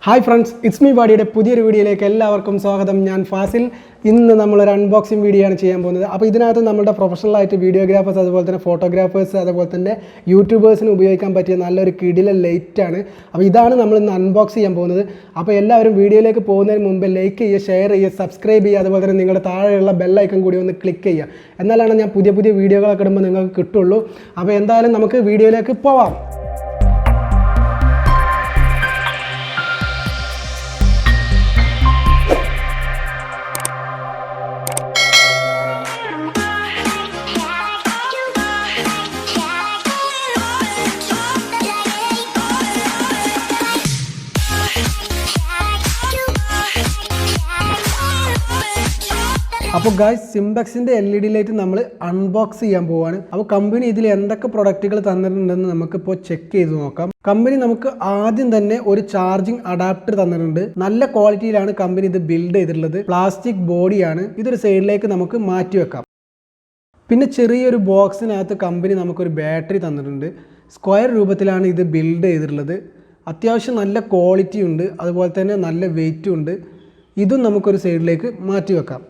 Hi friends, it's me Badi. പുതിയൊരു വീഡിയോയിലേക്ക് എല്ലാവർക്കും സ്വാഗതം. ഞാൻ ഫാസിൽ. ഇന്ന് നമ്മൾ ഒരു അൺബോക്സിംഗ് വീഡിയോ ആണ് ചെയ്യാൻ പോകുന്നത്. അപ്പോൾ ഇതിനകത്ത് നമ്മുടെ പ്രൊഫഷണൽ ആയിട്ട് വീഡിയോഗ്രാഫേഴ്സ് അതുപോലെ തന്നെ ഫോട്ടോഗ്രാഫേഴ്സ് അതുപോലെ തന്നെ യൂട്യൂബേഴ്സിന് ഉപയോഗിക്കാൻ പറ്റിയ നല്ലൊരു കിടിലൻ ലൈറ്റ് ആണ്. അപ്പോൾ ഇതാണ് നമ്മൾ ഇന്ന് അൺബോക്സ് ചെയ്യാൻ പോകുന്നത്. അപ്പോൾ എല്ലാവരും വീഡിയോയിലേക്ക് പോകുന്നതിന് മുമ്പ് ലൈക്ക് ചെയ്യുക, ഷെയർ ചെയ്യുക, സബ്സ്ക്രൈബ് ചെയ്യുക, അതുപോലെ തന്നെ നിങ്ങളുടെ താഴെയുള്ള ബെൽ ഐക്കൺ കൂടി ഒന്ന് ക്ലിക്ക് ചെയ്യുക. എന്നാലാണ് ഞാൻ പുതിയ പുതിയ വീഡിയോകളൊക്കെ ഇടുമ്പോൾ നിങ്ങൾക്ക് കിട്ടുള്ളൂ. അപ്പോൾ എന്തായാലും നമുക്ക് വീഡിയോയിലേക്ക് പോവാം. അപ്പോൾ ഗായ്സ്, സിംപെക്സിൻ്റെ LED ലൈറ്റ് നമ്മൾ അൺബോക്സ് ചെയ്യാൻ പോവുകയാണ്. അപ്പോൾ കമ്പനി ഇതിൽ എന്തൊക്കെ പ്രൊഡക്റ്റുകൾ തന്നിട്ടുണ്ടെന്ന് നമുക്കിപ്പോൾ ചെക്ക് ചെയ്ത് നോക്കാം. കമ്പനി നമുക്ക് ആദ്യം തന്നെ ഒരു ചാർജിങ് അഡാപ്റ്റർ തന്നിട്ടുണ്ട്. നല്ല ക്വാളിറ്റിയിലാണ് കമ്പനി ഇത് ബിൽഡ് ചെയ്തിട്ടുള്ളത്. പ്ലാസ്റ്റിക് ബോഡിയാണ്. ഇതൊരു സൈഡിലേക്ക് നമുക്ക് മാറ്റി വെക്കാം. പിന്നെ ചെറിയൊരു ബോക്സിനകത്ത് കമ്പനി നമുക്കൊരു ബാറ്ററി തന്നിട്ടുണ്ട്. സ്ക്വയർ രൂപത്തിലാണ് ഇത് ബിൽഡ് ചെയ്തിട്ടുള്ളത്. അത്യാവശ്യം നല്ല ക്വാളിറ്റി ഉണ്ട്, അതുപോലെ തന്നെ നല്ല വെയിറ്റും ഉണ്ട്. ഇതും നമുക്കൊരു സൈഡിലേക്ക് മാറ്റി വെക്കാം.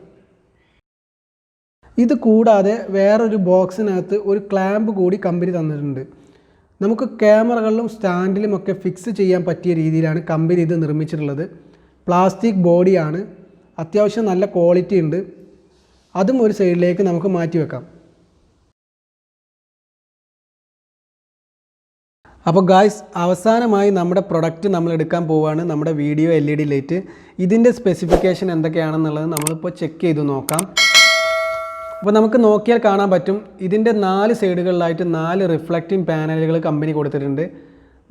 ഇത് കൂടാതെ വേറൊരു ബോക്സിനകത്ത് ഒരു ക്ലാമ്പ് കൂടി കമ്പനി തന്നിട്ടുണ്ട്. നമുക്ക് ക്യാമറകളിലും സ്റ്റാൻഡിലും ഒക്കെ ഫിക്സ് ചെയ്യാൻ പറ്റിയ രീതിയിലാണ് കമ്പനി ഇത് നിർമ്മിച്ചിട്ടുള്ളത്. പ്ലാസ്റ്റിക് ബോഡിയാണ്, അത്യാവശ്യം നല്ല ക്വാളിറ്റി ഉണ്ട്. അതും ഒരു സൈഡിലേക്ക് നമുക്ക് മാറ്റി വെക്കാം. അപ്പോൾ ഗായ്സ്, അവസാനമായി നമ്മുടെ പ്രൊഡക്റ്റ് നമ്മൾ എടുക്കാൻ പോവുകയാണ്, നമ്മുടെ വീഡിയോ LED ലൈറ്റ്. ഇതിൻ്റെ സ്പെസിഫിക്കേഷൻ എന്തൊക്കെയാണെന്നുള്ളത് നമ്മളിപ്പോൾ ചെക്ക് ചെയ്ത് നോക്കാം. അപ്പോൾ നമുക്ക് നോക്കിയാൽ കാണാൻ പറ്റും, ഇതിൻ്റെ 4 സൈഡുകളിലായിട്ട് 4 റിഫ്ലക്റ്റിംഗ് പാനലുകൾ കമ്പനി കൊടുത്തിട്ടുണ്ട്.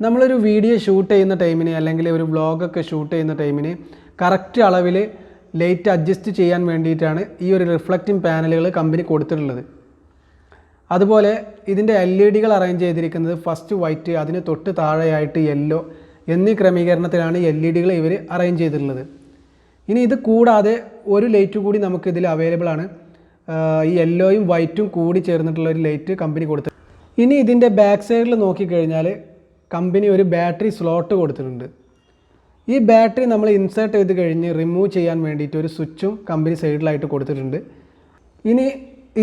നമ്മളൊരു വീഡിയോ ഷൂട്ട് ചെയ്യുന്ന ടൈമിന് അല്ലെങ്കിൽ ഒരു വ്ളോഗൊക്കെ ഷൂട്ട് ചെയ്യുന്ന ടൈമിന് കറക്റ്റ് അളവിൽ ലൈറ്റ് അഡ്ജസ്റ്റ് ചെയ്യാൻ വേണ്ടിയിട്ടാണ് ഈ ഒരു റിഫ്ലക്റ്റിംഗ് പാനലുകൾ കമ്പനി കൊടുത്തിട്ടുള്ളത്. അതുപോലെ ഇതിൻ്റെ LED അറേഞ്ച് ചെയ്തിരിക്കുന്നത് ഫസ്റ്റ് വൈറ്റ്, അതിന് തൊട്ട് താഴെയായിട്ട് യെല്ലോ എന്നീ ക്രമീകരണത്തിലാണ് LED ഇവർ അറേഞ്ച് ചെയ്തിട്ടുള്ളത്. ഇനി ഇത് കൂടാതെ ഒരു ലൈറ്റ് കൂടി നമുക്കിതിൽ അവൈലബിൾ ആണ്. ഈ യെല്ലോയും വൈറ്റും കൂടി ചേർന്നിട്ടുള്ള ഒരു ലൈറ്റ് കമ്പനി കൊടുത്തു. ഇനി ഇതിൻ്റെ ബാക്ക് സൈഡിൽ നോക്കിക്കഴിഞ്ഞാൽ കമ്പനി ഒരു ബാറ്ററി സ്ലോട്ട് കൊടുത്തിട്ടുണ്ട്. ഈ ബാറ്ററി നമ്മൾ ഇൻസേർട്ട് ചെയ്ത് കഴിഞ്ഞ് റിമൂവ് ചെയ്യാൻ വേണ്ടിയിട്ട് ഒരു സ്വിച്ചും കമ്പനി സൈഡിലായിട്ട് കൊടുത്തിട്ടുണ്ട്. ഇനി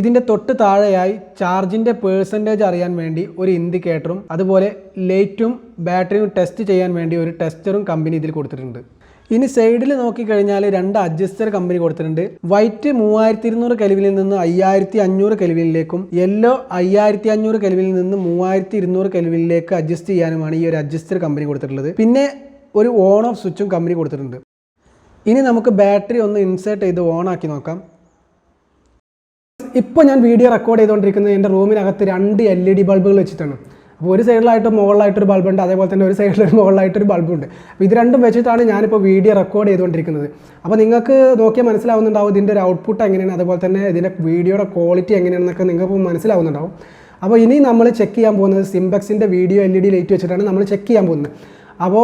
ഇതിൻ്റെ തൊട്ട് താഴെയായി ചാർജിൻ്റെ പേഴ്സൻറ്റേജ് അറിയാൻ വേണ്ടി ഒരു ഇൻഡിക്കേറ്ററും അതുപോലെ ലൈറ്റും ബാറ്ററിയും ടെസ്റ്റ് ചെയ്യാൻ വേണ്ടി ഒരു ടെസ്റ്ററും കമ്പനി ഇതിൽ കൊടുത്തിട്ടുണ്ട്. ഇനി സൈഡിൽ നോക്കിക്കഴിഞ്ഞാൽ 2 അഡ്ജസ്റ്റർ കമ്പനി കൊടുത്തിട്ടുണ്ട്. വൈറ്റ് 3200 കെൽവിനിൽ നിന്ന് 5500 കെൽവിനിലേക്കും യെല്ലോ 5500 കെൽവിനിൽ നിന്ന് 3200 കെൽവിനിലേക്ക് അഡ്ജസ്റ്റ് ചെയ്യാനുമാണ് ഈ ഒരു അഡ്ജസ്റ്റർ കമ്പനി കൊടുത്തിട്ടുള്ളത്. പിന്നെ ഒരു ഓൺ ഓഫ് സ്വിച്ചും കമ്പനി കൊടുത്തിട്ടുണ്ട്. ഇനി നമുക്ക് ബാറ്ററി ഒന്ന് ഇൻസേർട്ട് ചെയ്ത് ഓൺ ആക്കി നോക്കാം. ഇപ്പോൾ ഞാൻ വീഡിയോ റെക്കോർഡ് ചെയ്തുകൊണ്ടിരിക്കുന്നത് എൻ്റെ റൂമിനകത്ത് 2 LED ബൾബുകൾ വെച്ചിട്ടാണ്. അപ്പോൾ ഒരു സൈഡിലായിട്ട് മുകളിലായിട്ടൊരു ബൾബുണ്ട്, അതേപോലെ തന്നെ ഒരു സൈഡിലൊരു മുകളിലായിട്ടൊരു ബൾബുണ്ട്. അപ്പോൾ ഇത് രണ്ടും വെച്ചിട്ടാണ് ഞാനിപ്പോൾ വീഡിയോ റെക്കോർഡ് ചെയ്തുകൊണ്ടിരിക്കുന്നത്. അപ്പോൾ നിങ്ങൾക്ക് നോക്കിയാൽ മനസ്സിലാവുന്നുണ്ടാവും ഇതിൻ്റെ ഒരു ഔട്ട്പുട്ട് എങ്ങനെയാണ്, അതുപോലെ തന്നെ ഇതിൻ്റെ വീഡിയോയുടെ ക്വാളിറ്റി എങ്ങനെയാണെന്നൊക്കെ നിങ്ങൾക്ക് മനസ്സിലാവുന്നുണ്ടാവും. അപ്പോൾ ഇനി നമ്മൾ ചെക്ക് ചെയ്യാൻ പോകുന്നത് സിംപെക്സിൻ്റെ വീഡിയോ LED ലൈറ്റ് വെച്ചിട്ടാണ് നമ്മൾ ചെക്ക് ചെയ്യാൻ പോകുന്നത്. അപ്പോൾ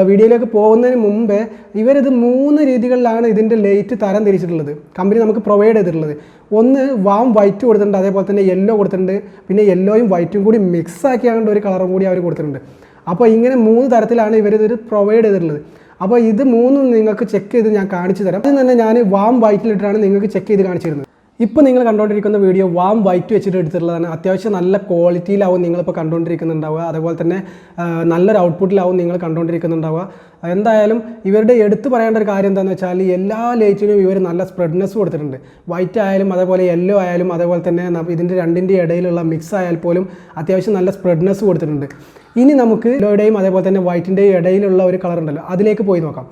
വീഡിയോയിലേക്ക് പോകുന്നതിന് മുമ്പേ ഇവരിത് 3 രീതികളിലാണ് ഇതിൻ്റെ ലൈറ്റ് തരം തിരിച്ചിട്ടുള്ളത്, കമ്പനി നമുക്ക് പ്രൊവൈഡ് ചെയ്തിട്ടുള്ളത്. ഒന്ന് വാം വൈറ്റ് കൊടുത്തിട്ടുണ്ട്, അതേപോലെ തന്നെ യെല്ലോ കൊടുത്തിട്ടുണ്ട്, പിന്നെ യെല്ലോയും വൈറ്റും കൂടി മിക്സ് ആക്കിയാണ്ട് ഒരു കളറും കൂടി അവർ കൊടുത്തിട്ടുണ്ട്. അപ്പോൾ ഇങ്ങനെ 3 തരത്തിലാണ് ഇവരിത് പ്രൊവൈഡ് ചെയ്തിട്ടുള്ളത്. അപ്പോൾ ഇത് 3 നിങ്ങൾക്ക് ചെക്ക് ചെയ്ത് ഞാൻ കാണിച്ചു തരാം. അതിൽ തന്നെ ഞാൻ വാം വൈറ്റിലിട്ടാണ് നിങ്ങൾക്ക് ചെക്ക് ചെയ്ത് കാണിച്ചു തരുന്നത്. ഇപ്പോൾ നിങ്ങൾ കണ്ടുകൊണ്ടിരിക്കുന്ന വീഡിയോ വാം വൈറ്റ് വെച്ചിട്ട് എടുത്തിട്ടുള്ളതാണ്. അത്യാവശ്യം നല്ല ക്വാളിറ്റിയിലാവും നിങ്ങളിപ്പോൾ കണ്ടുകൊണ്ടിരിക്കുന്നുണ്ടാവുക, അതേപോലെ തന്നെ നല്ലൊരു ഔട്ട്പുട്ടിലാവും നിങ്ങൾ കണ്ടുകൊണ്ടിരിക്കുന്നുണ്ടാവുക. എന്തായാലും ഇവരുടെ എടുത്തു പറയേണ്ട ഒരു കാര്യം എന്താണെന്ന് വെച്ചാൽ എല്ലാ ലൈറ്റിനും ഇവർ നല്ല സ്പ്രെഡ്നെസ് കൊടുത്തിട്ടുണ്ട്. വൈറ്റ് ആയാലും അതേപോലെ യെല്ലോ ആയാലും അതേപോലെ തന്നെ ഇതിൻ്റെ രണ്ടിൻ്റെ ഇടയിലുള്ള മിക്സ് ആയാൽ പോലും അത്യാവശ്യം നല്ല സ്പ്രെഡ്നെസ് കൊടുത്തിട്ടുണ്ട്. ഇനി നമുക്ക് യെല്ലോയുടെയും അതേപോലെ തന്നെ വൈറ്റിൻ്റെയും ഇടയിലുള്ള ഒരു കളർ ഉണ്ടല്ലോ, അതിലേക്ക് പോയി നോക്കാം.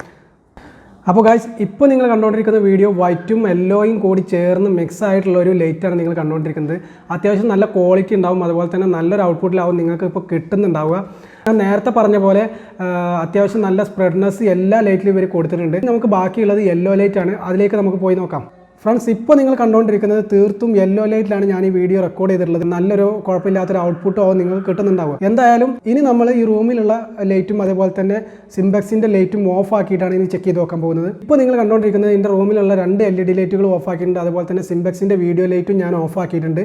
അപ്പോൾ ഗായ്സ്, ഇപ്പോൾ നിങ്ങൾ കണ്ടുകൊണ്ടിരിക്കുന്ന വീഡിയോ വൈറ്റും യെല്ലോയും കൂടി ചേർന്ന് മിക്സ് ആയിട്ടുള്ള ഒരു ലൈറ്റാണ് നിങ്ങൾ കണ്ടുകൊണ്ടിരിക്കുന്നത്. അത്യാവശ്യം നല്ല ക്വാളിറ്റി ഉണ്ടാവും, അതുപോലെ തന്നെ നല്ലൊരു ഔട്ട്പുട്ടിലാവും നിങ്ങൾക്ക് ഇപ്പോൾ കിട്ടുന്നുണ്ടാവുക. ഞാൻ നേരത്തെ പറഞ്ഞ പോലെ അത്യാവശ്യം നല്ല സ്പ്രെഡ്നെസ് എല്ലാ ലൈറ്റിലും ഇവർ കൊടുത്തിട്ടുണ്ട്. നമുക്ക് ബാക്കിയുള്ളത് യെല്ലോ ലൈറ്റാണ്, അതിലേക്ക് നമുക്ക് പോയി നോക്കാം. ഫ്രണ്ട്സ്, ഇപ്പോൾ നിങ്ങൾ കണ്ടുകൊണ്ടിരിക്കുന്നത് തീർത്തും യെല്ലോ ലൈറ്റിലാണ് ഞാൻ ഈ വീഡിയോ റെക്കോർഡ് ചെയ്തിട്ടുള്ളത്. നല്ലൊരു കുഴപ്പമില്ലാത്തൊരു ഔട്ട്പുട്ടോ നിങ്ങൾക്ക് കിട്ടുന്നുണ്ടാവുക. എന്തായാലും ഇനി നമ്മൾ ഈ റൂമിലുള്ള ലൈറ്റും അതേപോലെ തന്നെ സിംപെക്സിൻ്റെ ലൈറ്റും ഓഫ് ആക്കിയിട്ടാണ് ഇനി ചെക്ക് ചെയ്ത് നോക്കാൻ പോകുന്നത്. ഇപ്പോൾ നിങ്ങൾ കണ്ടുകൊണ്ടിരിക്കുന്നത് എൻ്റെ റൂമിലുള്ള 2 LED ലൈറ്റുകൾ ഓഫ് ആക്കിയിട്ടുണ്ട്, അതുപോലെ തന്നെ സിംപെക്സിൻ്റെ വീഡിയോ ലൈറ്റും ഞാൻ ഓഫ് ആക്കിയിട്ടുണ്ട്.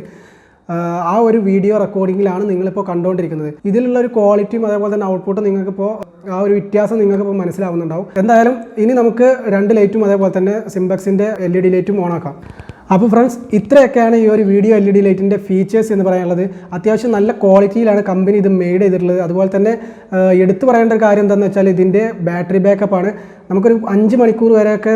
ആ ഒരു വീഡിയോ റെക്കോർഡിങ്ങിലാണ് നിങ്ങളിപ്പോൾ കണ്ടുകൊണ്ടിരിക്കുന്നത്. ഇതിലുള്ള ഒരു ക്വാളിറ്റിയും അതേപോലെ തന്നെ ഔട്ട്പുട്ടും നിങ്ങൾക്കിപ്പോൾ ആ ഒരു വ്യത്യാസം നിങ്ങൾക്കിപ്പോൾ മനസ്സിലാവുന്നുണ്ടാവും. എന്തായാലും ഇനി നമുക്ക് 2 ലൈറ്റും അതേപോലെ തന്നെ സിംപെക്സിൻ്റെ LED ലൈറ്റും ഓണാക്കാം. അപ്പോൾ ഫ്രണ്ട്സ്, ഇത്രയൊക്കെയാണ് ഈ ഒരു വീഡിയോ LED ലൈറ്റിൻ്റെ ഫീച്ചേഴ്സ് എന്ന് പറയാനുള്ളത്. അത്യാവശ്യം നല്ല ക്വാളിറ്റിയിലാണ് കമ്പനി ഇത് മെയ്ഡ് ചെയ്തിട്ടുള്ളത്. അതുപോലെ തന്നെ എടുത്തു പറയേണ്ട ഒരു കാര്യം എന്താണെന്ന് വെച്ചാൽ ഇതിൻ്റെ ബാറ്ററി ബാക്കപ്പാണ്. നമുക്കൊരു 5 മണിക്കൂർ വരെയൊക്കെ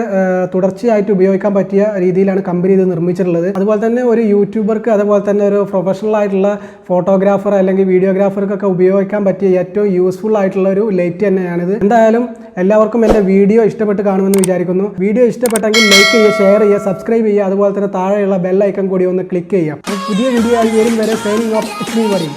തുടർച്ചയായിട്ട് ഉപയോഗിക്കാൻ പറ്റിയ രീതിയിലാണ് കമ്പനി ഇത് നിർമ്മിച്ചിട്ടുള്ളത്. അതുപോലെ തന്നെ ഒരു യൂട്യൂബർക്ക് അതുപോലെ തന്നെ ഒരു പ്രൊഫഷണൽ ആയിട്ടുള്ള ഫോട്ടോഗ്രാഫർ അല്ലെങ്കിൽ വീഡിയോഗ്രാഫർക്കൊക്കെ ഉപയോഗിക്കാൻ പറ്റിയ ഏറ്റവും യൂസ്ഫുൾ ആയിട്ടുള്ള ഒരു ലൈറ്റ് തന്നെയാണിത്. എന്തായാലും എല്ലാവർക്കും എൻ്റെ വീഡിയോ ഇഷ്ടപ്പെട്ട് കാണുമെന്ന് വിചാരിക്കുന്നു. വീഡിയോ ഇഷ്ടപ്പെട്ടെങ്കിൽ ലൈക്ക് ചെയ്യുക, ഷെയർ ചെയ്യുക, സബ്സ്ക്രൈബ് ചെയ്യുക, അതുപോലെ തന്നെ താഴെയുള്ള ബെൽ ഐക്കൺ കൂടി ഒന്ന് ക്ലിക്ക് ചെയ്യാം. പുതിയ വീഡിയോ ആയി വരും വരെ സൈനിങ് ഓഫ്.